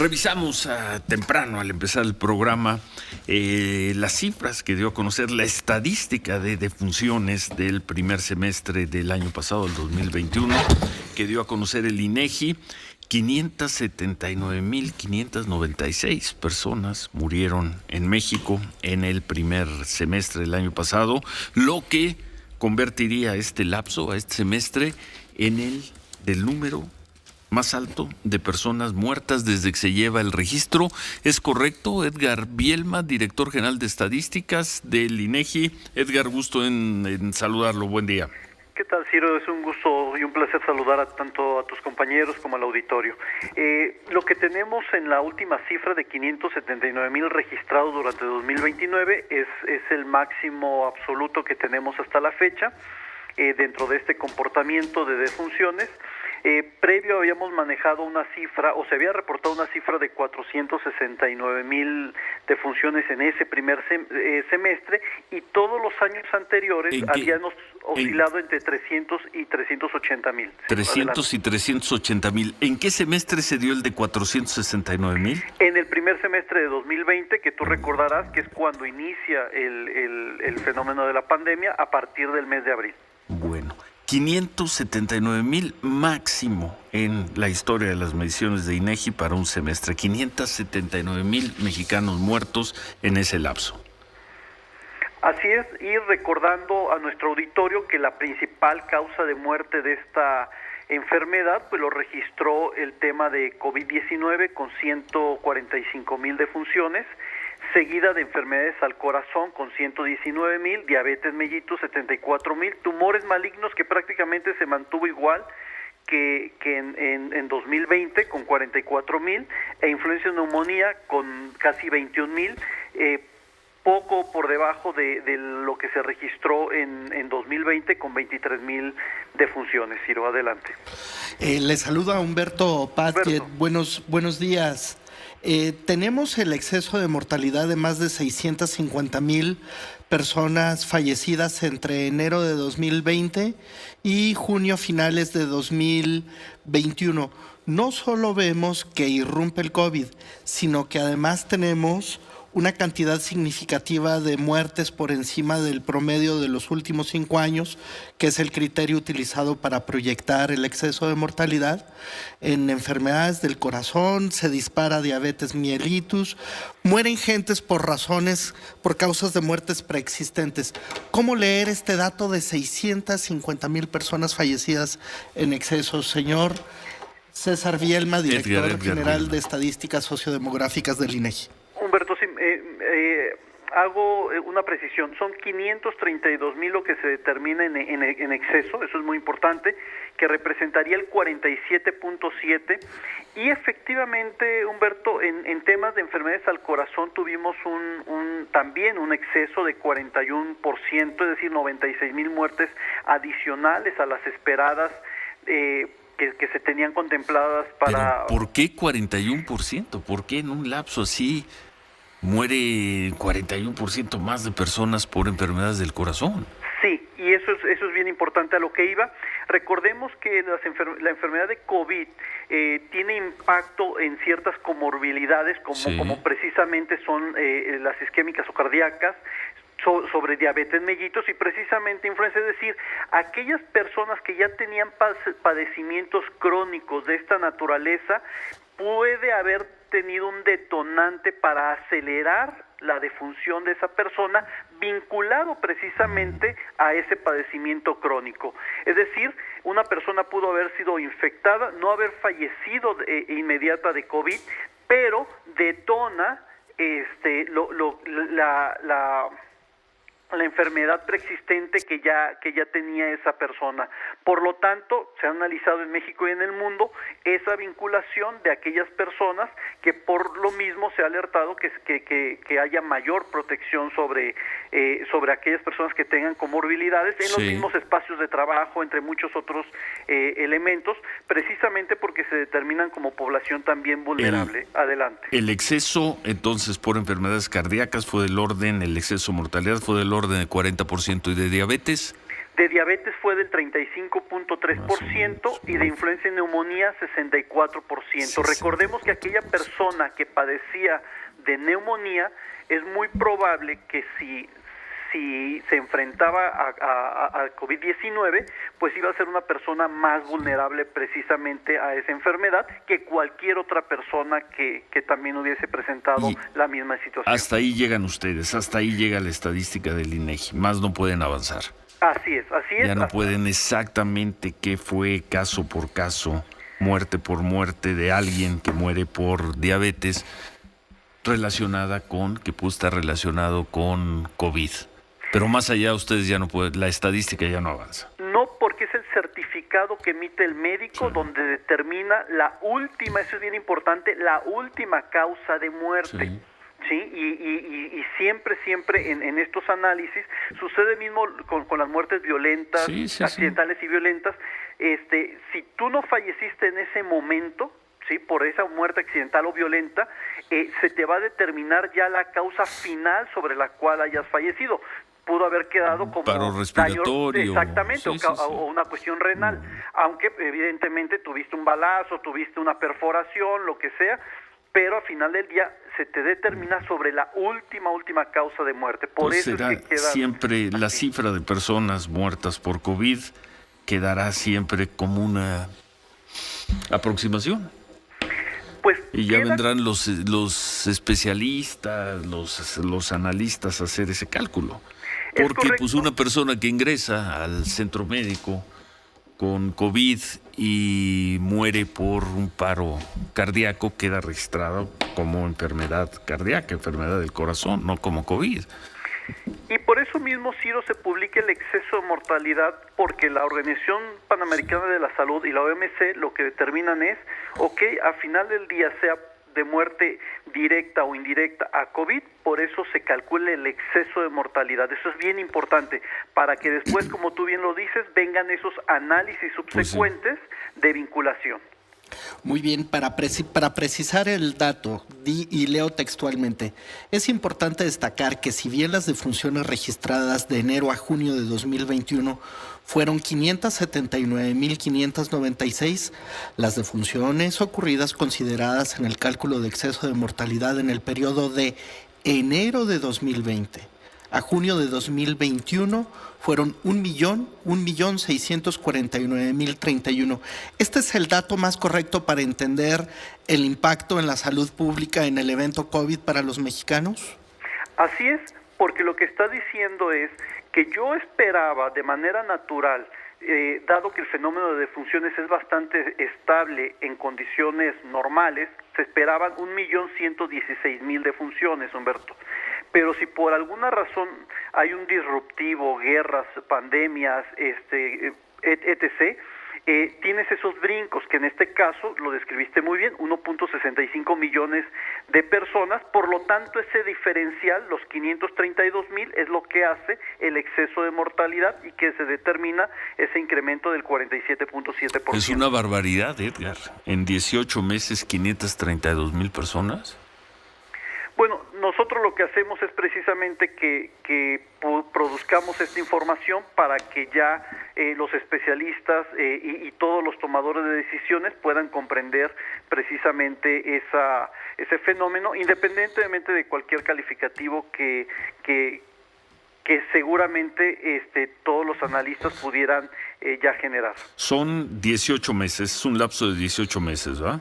Revisamos temprano al empezar el programa las cifras que dio a conocer la estadística de defunciones del primer semestre del año pasado, el 2021, que dio a conocer el INEGI. 579,596 personas murieron en México en el primer semestre del año pasado, lo que convertiría este lapso, a este semestre, en el del número más alto de personas muertas desde que se lleva el registro. ¿Es correcto? Edgar Bielma, director general de estadísticas del INEGI. Edgar, gusto en saludarlo. Buen día. ¿Qué tal, Ciro? Es un gusto y un placer saludar tanto a tus compañeros como al auditorio. Lo que tenemos en la última cifra de 579,000 registrados durante 2029 es el máximo absoluto que tenemos hasta la fecha dentro de este comportamiento de defunciones. Previo habíamos manejado una cifra, o se había reportado una cifra de 469,000 defunciones en ese primer semestre, y todos los años anteriores habíamos oscilado entre 300 y 380,000. 300 y 380,000. ¿En qué semestre se dio el de 469,000? En el primer semestre de 2020, que tú recordarás que es cuando inicia el fenómeno de la pandemia, a partir del mes de abril. Bueno, 579,000 máximo en la historia de las mediciones de INEGI para un semestre. 579,000 mexicanos muertos en ese lapso. Así es, y recordando a nuestro auditorio que la principal causa de muerte de esta enfermedad pues lo registró el tema de COVID-19 con 145,000 defunciones, seguida de enfermedades al corazón con 119,000, diabetes mellitus 74,000, tumores malignos que prácticamente se mantuvo igual que en 2020 con 44,000, e influenza y neumonía con casi 21,000, poco por debajo de lo que se registró en 2020 con 23,000 defunciones. Ciro, adelante. Le saluda Humberto Pazquet. Buenos días. Tenemos el exceso de mortalidad de más de 650,000 personas fallecidas entre enero de 2020 y junio finales de 2021. No solo vemos que irrumpe el COVID, sino que además tenemos una cantidad significativa de muertes por encima del promedio de los últimos 5 años, que es el criterio utilizado para proyectar el exceso de mortalidad. En enfermedades del corazón se dispara diabetes mellitus, mueren gentes por causas de muertes preexistentes. ¿Cómo leer este dato de 650,000 personas fallecidas en exceso, señor César Bielma, director general de Estadísticas Sociodemográficas del INEGI? Humberto, sí, hago una precisión. Son 532,000 lo que se determina en exceso, eso es muy importante, que representaría el 47.7%. Y efectivamente, Humberto, en temas de enfermedades al corazón tuvimos también un exceso de 41%, es decir, 96,000 muertes adicionales a las esperadas que se tenían contempladas para... ¿Pero por qué 41%? ¿Por qué en un lapso así muere 41% más de personas por enfermedades del corazón? Sí, y eso es bien importante a lo que iba. Recordemos que la enfermedad de COVID tiene impacto en ciertas comorbilidades, como precisamente son las isquémicas o cardíacas, sobre diabetes mellitus y precisamente influenza, es decir, aquellas personas que ya tenían padecimientos crónicos de esta naturaleza, puede haber tenido un detonante para acelerar la defunción de esa persona vinculado precisamente a ese padecimiento crónico. Es decir, una persona pudo haber sido infectada, no haber fallecido inmediata de COVID, pero detona la enfermedad preexistente que ya tenía esa persona. Por lo tanto, se ha analizado en México y en el mundo esa vinculación de aquellas personas que por lo mismo se ha alertado que haya mayor protección sobre aquellas personas que tengan comorbilidades en los mismos espacios de trabajo, entre muchos otros elementos, precisamente porque se determinan como población también vulnerable. Adelante. El exceso, entonces, por enfermedades cardíacas fue del orden, el exceso de mortalidad fue del orden de 40%, y de diabetes. de diabetes fue del 35.3% y de influenza y neumonía 64%. Recordemos que aquella persona que padecía de neumonía es muy probable que si se enfrentaba a COVID-19, pues iba a ser una persona más vulnerable precisamente a esa enfermedad que cualquier otra persona que también hubiese presentado la misma situación. Hasta ahí llegan ustedes, hasta ahí llega la estadística del INEGI, más no pueden avanzar. Así es. Ya no pueden exactamente qué fue caso por caso, muerte por muerte de alguien que muere por diabetes relacionada con, que puede estar relacionado con COVID. Pero más allá ustedes ya no pueden, la estadística ya no avanza. No, porque es el certificado que emite el médico donde determina la última, eso es bien importante, la última causa de muerte. Sí, y siempre en estos análisis sucede mismo con las muertes violentas, accidentales y violentas. Si tú no falleciste en ese momento, sí, por esa muerte accidental o violenta, se te va a determinar ya la causa final sobre la cual hayas fallecido. Pudo haber quedado como paro respiratorio, exactamente, o una cuestión renal, aunque evidentemente tuviste un balazo, tuviste una perforación, lo que sea, pero al final del día se te determina sobre la última causa de muerte. Por pues eso será es que queda siempre así. La cifra de personas muertas por COVID quedará siempre como una aproximación. Pues y ya vendrán los especialistas, los analistas a hacer ese cálculo. Porque pues una persona que ingresa al centro médico con COVID y muere por un paro cardíaco queda registrado como enfermedad cardíaca, enfermedad del corazón, no como COVID. Y por eso mismo, Ciro, se publica el exceso de mortalidad, porque la Organización Panamericana de la Salud y la OMS lo que determinan es, a final del día, sea de muerte directa o indirecta a COVID, por eso se calcula el exceso de mortalidad. Eso es bien importante, para que después, como tú bien lo dices, vengan esos análisis subsecuentes de vinculación. Muy bien, para precisar el dato, y leo textualmente, es importante destacar que si bien las defunciones registradas de enero a junio de 2021 fueron 579.596, las defunciones ocurridas consideradas en el cálculo de exceso de mortalidad en el periodo de enero de 2020 a junio de 2021 fueron 1.649.031. ¿Este es el dato más correcto para entender el impacto en la salud pública en el evento COVID para los mexicanos? Así es, porque lo que está diciendo es que yo esperaba de manera natural, dado que el fenómeno de defunciones es bastante estable en condiciones normales, se esperaban 1.116.000 defunciones, Humberto. Pero si por alguna razón hay un disruptivo, guerras, pandemias, etc., tienes esos brincos, que en este caso lo describiste muy bien, 1.65 millones de personas, por lo tanto ese diferencial, los 532.000, es lo que hace el exceso de mortalidad y que se determina ese incremento del 47.7%. Es una barbaridad, Edgar. En 18 meses, 532.000 personas. Bueno, nosotros lo que hacemos es precisamente que produzcamos esta información para que ya los especialistas y todos los tomadores de decisiones puedan comprender precisamente ese fenómeno, independientemente de cualquier calificativo que seguramente todos los analistas pudieran ya generar. Son 18 meses, es un lapso de 18 meses, ¿verdad?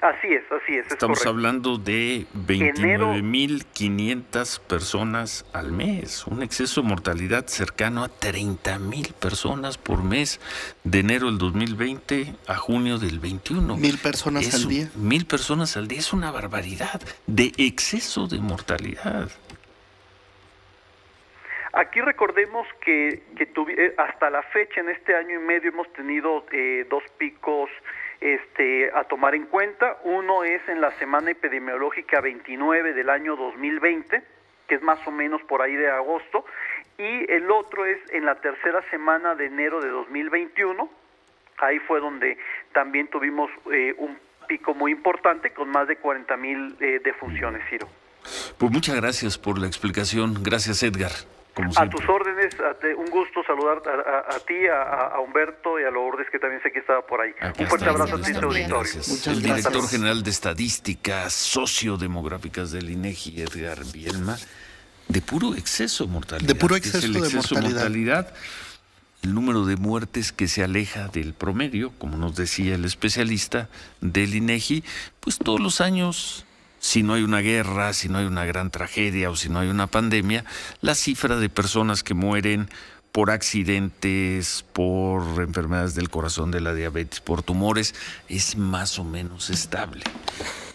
Así es. Estamos hablando de 29.500 personas al mes, un exceso de mortalidad cercano a 30.000 personas por mes, de enero del 2020 a junio del 21. 1,000 personas al día. 1,000 personas al día, es una barbaridad de exceso de mortalidad. Aquí recordemos que hasta la fecha, en este año y medio, hemos tenido dos picos a tomar en cuenta. Uno es en la semana epidemiológica 29 del año 2020, que es más o menos por ahí de agosto, y el otro es en la tercera semana de enero de 2021. Ahí fue donde también tuvimos un pico muy importante con más de 40,000 defunciones, Ciro. Pues muchas gracias por la explicación. Gracias, Edgar. como A siempre. tus órdenes, un gusto saludar a ti, a Humberto y a Lourdes, que también sé que estaba por ahí. Aquí Un fuerte está, abrazo a ti, auditorio. gracias. Muchas El gracias. director general de Estadísticas Sociodemográficas del INEGI, Edgar Bielma, de puro exceso de mortalidad. De puro Es exceso el de exceso de mortalidad. mortalidad. El número de muertes que se aleja del promedio, como nos decía el especialista del INEGI, pues todos los años, si no hay una guerra, si no hay una gran tragedia o si no hay una pandemia, la cifra de personas que mueren por accidentes, por enfermedades del corazón, de la diabetes, por tumores, es más o menos estable.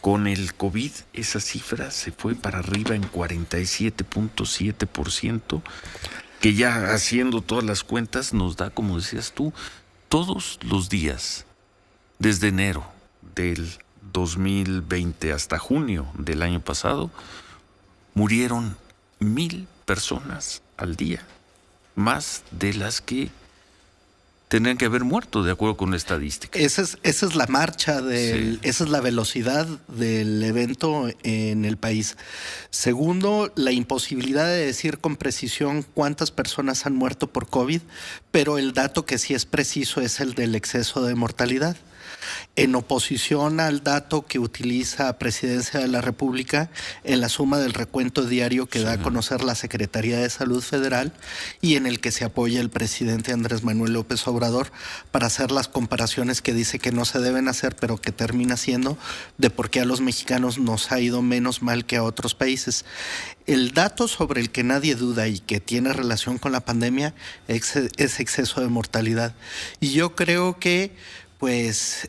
Con el COVID, esa cifra se fue para arriba en 47.7%, que ya haciendo todas las cuentas nos da, como decías tú, todos los días, desde enero del 2020 hasta junio del año pasado, murieron 1,000 personas al día, más de las que tendrían que haber muerto, de acuerdo con la estadística. Esa es la marcha, Sí. esa es la velocidad del evento en el país. Segundo, la imposibilidad de decir con precisión cuántas personas han muerto por COVID, pero el dato que sí es preciso es el del exceso de mortalidad. En oposición al dato que utiliza Presidencia de la República en la suma del recuento diario que da a conocer la Secretaría de Salud Federal y en el que se apoya el presidente Andrés Manuel López Obrador para hacer las comparaciones que dice que no se deben hacer, pero que termina siendo de por qué a los mexicanos nos ha ido menos mal que a otros países. El dato sobre el que nadie duda y que tiene relación con la pandemia es exceso de mortalidad. Y yo creo que pues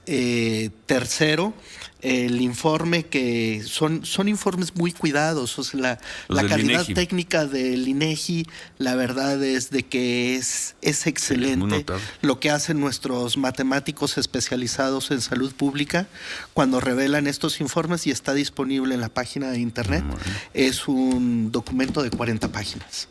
tercero, el informe que son informes muy cuidados, o sea, la calidad INEGI. técnica del INEGI, la verdad es de que es muy excelente notable. lo que hacen nuestros matemáticos especializados en salud pública cuando revelan estos informes y está disponible en la página de internet. Bueno. Es un documento de 40 páginas.